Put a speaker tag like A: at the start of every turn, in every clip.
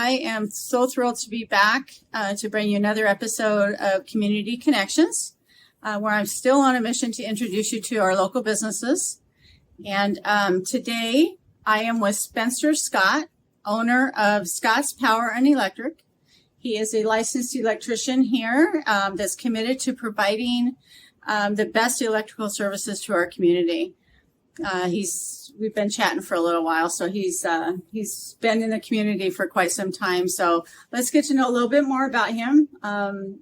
A: I am so thrilled to be back to bring you another episode of Community Connections, where I'm still on a mission to introduce you to our local businesses. And today I am with Spencer Scott, owner of Scott's Power and Electric. He is a licensed electrician here that's committed to providing the best electrical services to our community. We've been chatting for a little while, so he's been in the community for quite some time. So let's get to know a little bit more about him,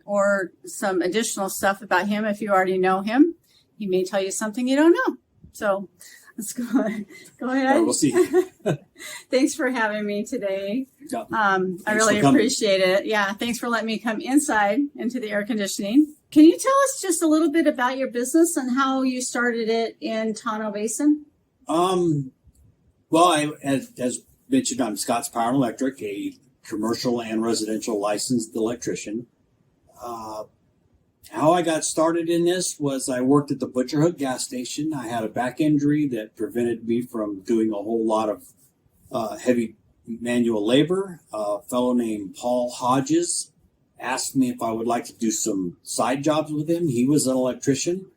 A: or some additional stuff about him. If you already know him, he may tell you something you don't know. So let's go ahead.
B: Well, we'll see.
A: Thanks for having me today.
B: Yeah.
A: I really appreciate it. Yeah, thanks for letting me come inside into the air conditioning. Can you tell us just a little bit about your business and how you started it in Tonto Basin?
B: Well, as mentioned, I'm Scott's Power and Electric, a commercial and residential licensed electrician. How I got started in this was I worked at the Butcher Hook gas station. I had a back injury that prevented me from doing a whole lot of heavy manual labor. A fellow named Paul Hodges asked me if I would like to do some side jobs with him. He was an electrician.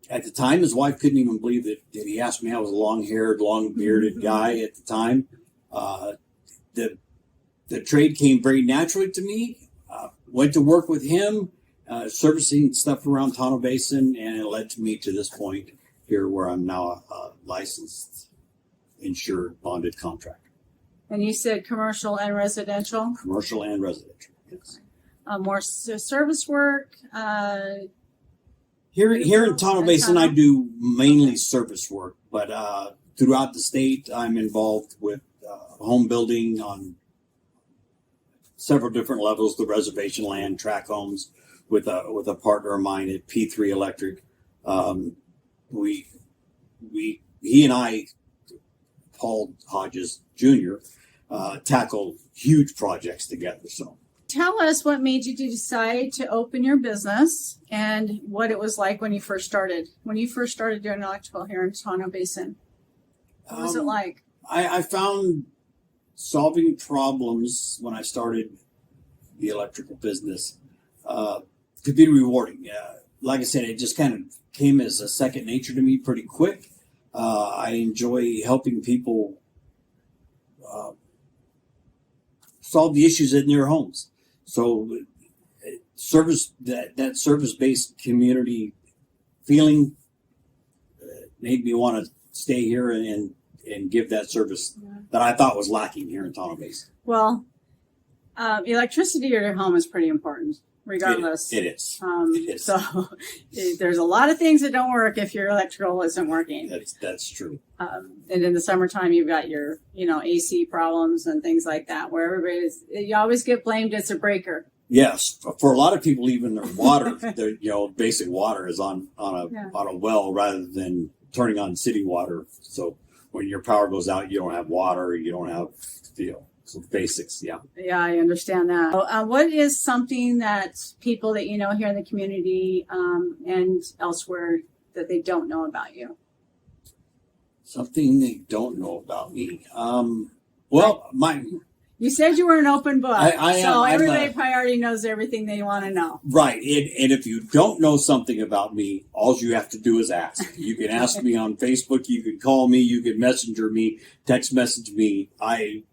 B: At the time, his wife couldn't even believe that he asked me. I was a long-haired, long-bearded guy at the time. The trade came very naturally to me. Went to work with him, servicing stuff around Tonto Basin, and it led to me to this point here where I'm now a licensed, insured, bonded contractor.
A: And you said commercial and residential?
B: Commercial and residential, yes.
A: More service work?
B: Here in Tonto Basin, I do mainly service work, but throughout the state, I'm involved with home building on several different levels, the reservation land, tract homes, with a partner of mine at P3 Electric. He and I, Paul Hodges Jr., tackle huge projects together. So,
A: tell us what made you decide to open your business and what it was like when you first started. When you first started doing electrical here in Tonto Basin, what was it like?
B: I found solving problems when I started the electrical business to be rewarding. Like I said, it just kind of came as a second nature to me pretty quick. I enjoy helping people solve the issues in their homes. So that service-based community feeling made me want to stay here and give that service that I thought was lacking here in Tonto Basin.
A: Well, electricity at your home is pretty important, regardless.
B: It is.
A: So there's a lot of things that don't work if your electrical isn't working.
B: That's true.
A: And in the summertime, you've got your, AC problems and things like that, where you always get blamed as a breaker.
B: Yes, for a lot of people, even their water, their basic water is on a well rather than turning on city water. So when your power goes out, you don't have water, you don't have some basics. Yeah.
A: Yeah, I understand that. What is something that people that you know here in the community and elsewhere that they don't know about you?
B: Something they don't know about me.
A: You said you were an open book, so everybody probably already knows everything they want to know.
B: Right, and if you don't know something about me, all you have to do is ask. You can ask me on Facebook, you can call me, you can messenger me, text message me. I'm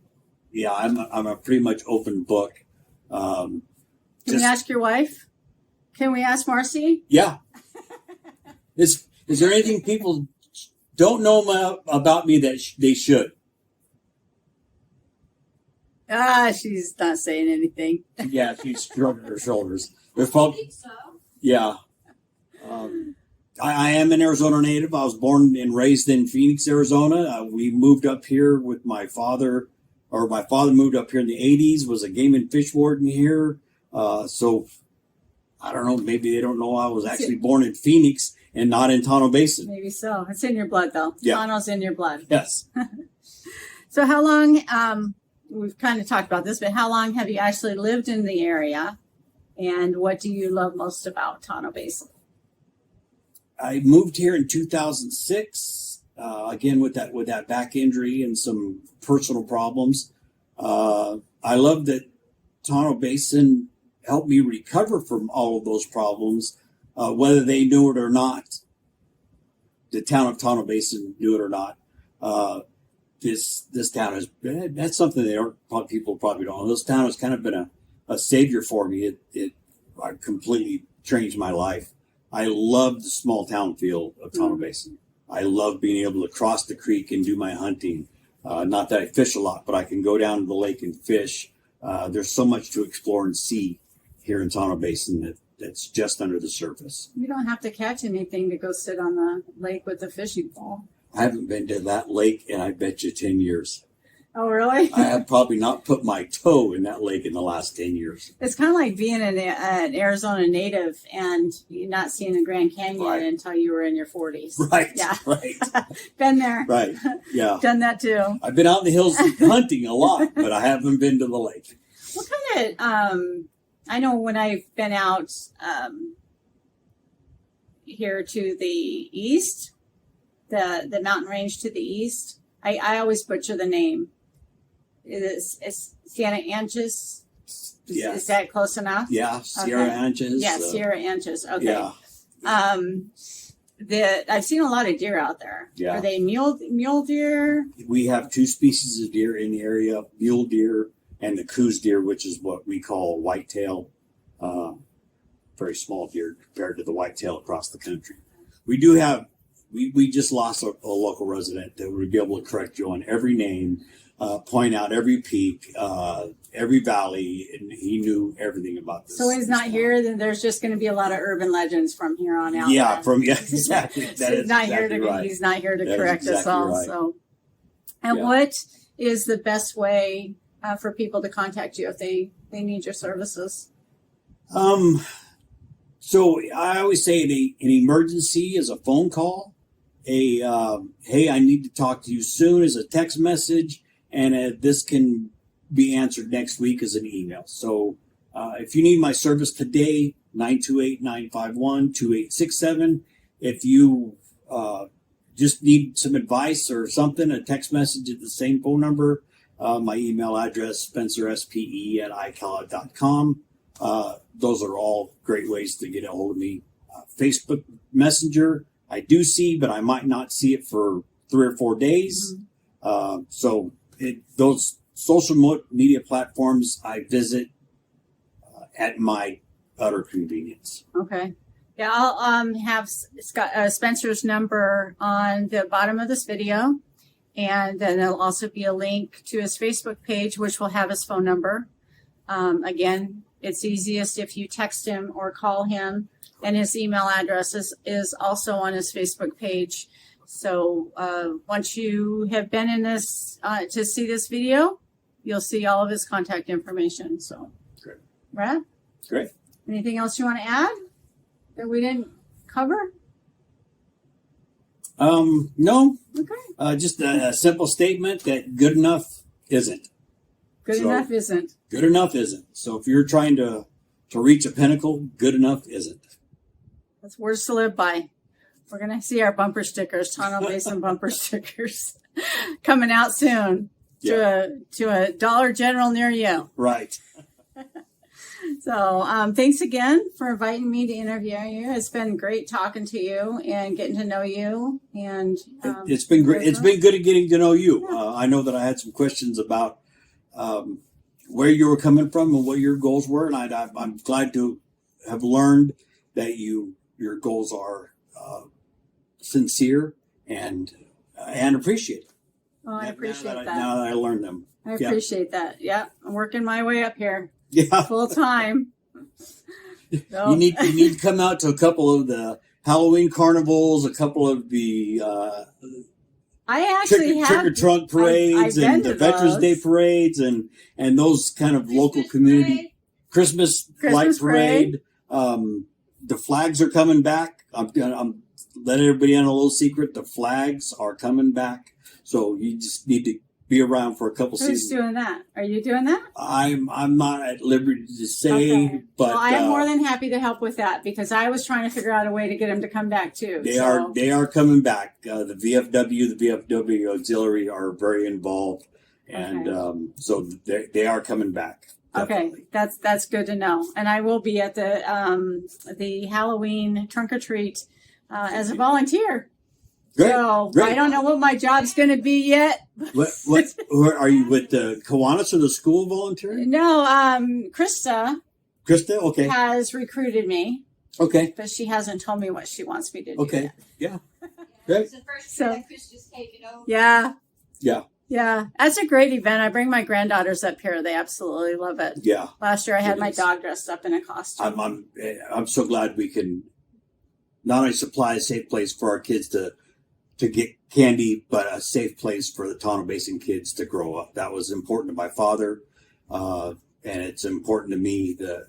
B: a pretty much open book.
A: Can we ask your wife? Can we ask Marcy?
B: Yeah. Is there anything people don't know about me that they should?
A: She's not saying anything.
B: Yeah, she's shrugging her shoulders.
C: I think so.
B: Yeah. I am an Arizona native. I was born and raised in Phoenix, Arizona. We moved up here with my father moved up here in the 80s, was a game and fish warden here. So I don't know, maybe they don't know I was actually born in Phoenix and not in Tonto Basin.
A: Maybe so. It's in your blood, though.
B: Yeah.
A: Tonto's in your blood.
B: Yes.
A: So how long, we've kind of talked about this, but how long have you actually lived in the area? And what do you love most about Tonto Basin?
B: I moved here in 2006, again with that back injury and some personal problems. I love that Tonto Basin helped me recover from all of those problems, whether they knew it or not. The town of Tonto Basin knew it or not. This town is, that's something that people probably don't know. This town has kind of been a savior for me. It completely changed my life. I love the small town feel of Tonto Basin. I love being able to cross the creek and do my hunting. Not that I fish a lot, but I can go down to the lake and fish. There's so much to explore and see here in Tonto Basin that's just under the surface.
A: You don't have to catch anything to go sit on the lake with a fishing pole.
B: I haven't been to that lake in, I bet you, 10 years.
A: Oh, really?
B: I have probably not put my toe in that lake in the last 10 years.
A: It's kind of like being an Arizona native and you not seeing the Grand Canyon until you were in your 40s.
B: Right.
A: Yeah.
B: Right.
A: Been there.
B: Right. Yeah.
A: Done that too.
B: I've been out in the hills hunting a lot, but I haven't been to the lake.
A: What kind of, I know when I've been out here to the east, the mountain range to the east, I always butcher the name. It's Santa Anches.
B: Yeah.
A: Is that close enough?
B: Yeah, Sierra Anches.
A: Yeah, Sierra Anches. Okay.
B: Yeah.
A: I've seen a lot of deer out there.
B: Yeah.
A: Are they mule deer?
B: We have two species of deer in the area: mule deer and the coos deer, which is what we call whitetail. Very small deer compared to the whitetail across the country. We do have. We just lost a local resident that would be able to correct you on every name. Point out every peak, every valley, and he knew everything about this.
A: So he's not here, then there's just going to be a lot of urban legends from here on out.
B: Yeah, exactly.
A: He's not here to correct us all. Right. So, and what is the best way for people to contact you if they need your services?
B: So I always say an emergency is a phone call. Hey, I need to talk to you soon is a text message. And this can be answered next week as an email. So if you need my service today, 928-951-2867. If you just need some advice or something, a text message at the same phone number. My email address, spencerspe@icloud.com. Those are all great ways to get a hold of me. Facebook Messenger, I do see, but I might not see it for 3 or 4 days. So those social media platforms I visit at my utter convenience.
A: Okay. Yeah, I'll have Spencer's number on the bottom of this video. And then there'll also be a link to his Facebook page, which will have his phone number. Again, it's easiest if you text him or call him. And his email address is also on his Facebook page. So once you have been in this to see this video, you'll see all of his contact information. So,
B: great.
A: Brad?
B: Great.
A: Anything else you want to add that we didn't cover?
B: No.
A: Okay.
B: Just a simple statement that good enough isn't.
A: Good enough isn't.
B: Good enough isn't. So if you're trying to reach a pinnacle, good enough isn't. That's
A: words to live by. We're going to see our bumper stickers, Tonto Basin bumper stickers, coming out soon to a Dollar General near you.
B: Right.
A: So thanks again for inviting me to interview you. It's been great talking to you and getting to know you. And
B: it's been great. It's been good at getting to know you. I know that I had some questions about where you were coming from and what your goals were, and I'm glad to have learned that your goals are sincere and appreciated.
A: Well, I appreciate that.
B: Now that I learned them.
A: I appreciate that. Yeah, I'm working my way up here.
B: Yeah,
A: full time. So.
B: You need to come out to a couple of the Halloween carnivals, a couple of the
A: I actually
B: trick or trunk parades and the Veterans Day parades and those kind of local community Christmas light parade. The flags are coming back. I'm letting everybody in a little secret. The flags are coming back. So you just need to be around for a couple seasons.
A: Who's doing that? Are you doing that?
B: I'm not at liberty to say, but
A: well, I am more than happy to help with that because I was trying to figure out a way to get them to come back too.
B: They are coming back. The VFW, the VFW auxiliary are very involved. And
A: Okay.
B: so they are coming back. Definitely.
A: Okay, that's good to know. And I will be at the Halloween trunk or treat as a volunteer.
B: Great.
A: So
B: Great.
A: I don't know what my job's going to be yet.
B: What are you with the Kiwanis or the school volunteering?
A: No, Krista
B: Okay.
A: has recruited me,
B: Okay.
A: but she hasn't told me what she wants me to do.
B: Okay.
A: Yet.
B: Yeah. Great.
C: It's the first
A: So-
C: year that Krista's taken over.
A: Yeah.
B: Yeah.
A: Yeah, that's a great event. I bring my granddaughters up here. They absolutely love it.
B: Yeah.
A: Last year I had
B: It
A: my
B: is.
A: dog dressed up in a costume.
B: I'm so glad we can not only supply a safe place for our kids to get candy, but a safe place for the Tonto Basin kids to grow up. That was important to my father, and it's important to me. The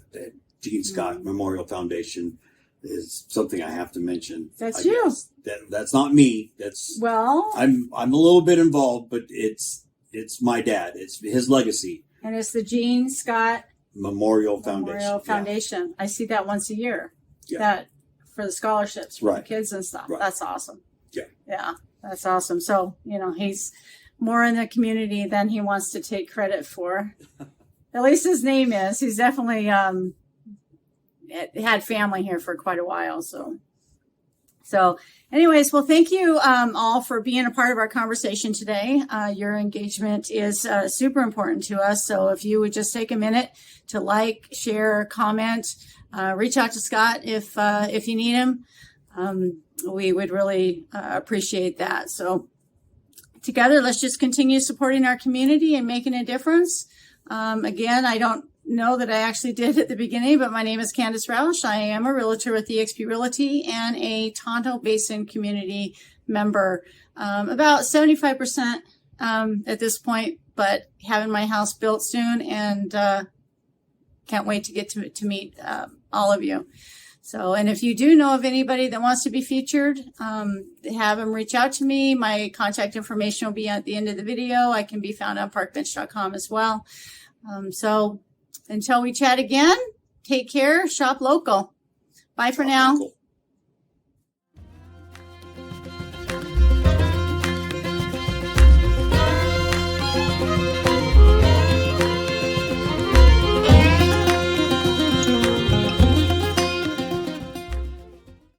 B: Gene Scott Memorial Foundation is something I have to mention.
A: That's
B: I
A: you.
B: guess. That's not me. That's
A: Well,
B: I'm a little bit involved, but it's my dad. It's his legacy.
A: and it's the Gene Scott
B: Memorial Foundation.
A: Memorial Foundation. I see that once a year.
B: Yeah.
A: That for the scholarships for
B: Right.
A: the kids and stuff.
B: Right.
A: That's awesome.
B: Yeah.
A: Yeah, that's awesome. So, he's more in the community than he wants to take credit for. At least his name is. He's definitely had family here for quite a while. So anyways, well, thank you all for being a part of our conversation today. Your engagement is super important to us. So if you would just take a minute to like, share, comment, reach out to Scott if you need him. We would really appreciate that. So together, let's just continue supporting our community and making a difference. Again, I don't know that I actually did at the beginning, but my name is Candace Roush. I am a realtor with eXp Realty and a Tonto Basin community member. About 75% at this point, but having my house built soon and can't wait to get to meet all of you. So, and if you do know of anybody that wants to be featured, have them reach out to me. My contact information will be at the end of the video. I can be found on parkbench.com as well. So until we chat again, take care, shop local. Bye for now.
B: Local.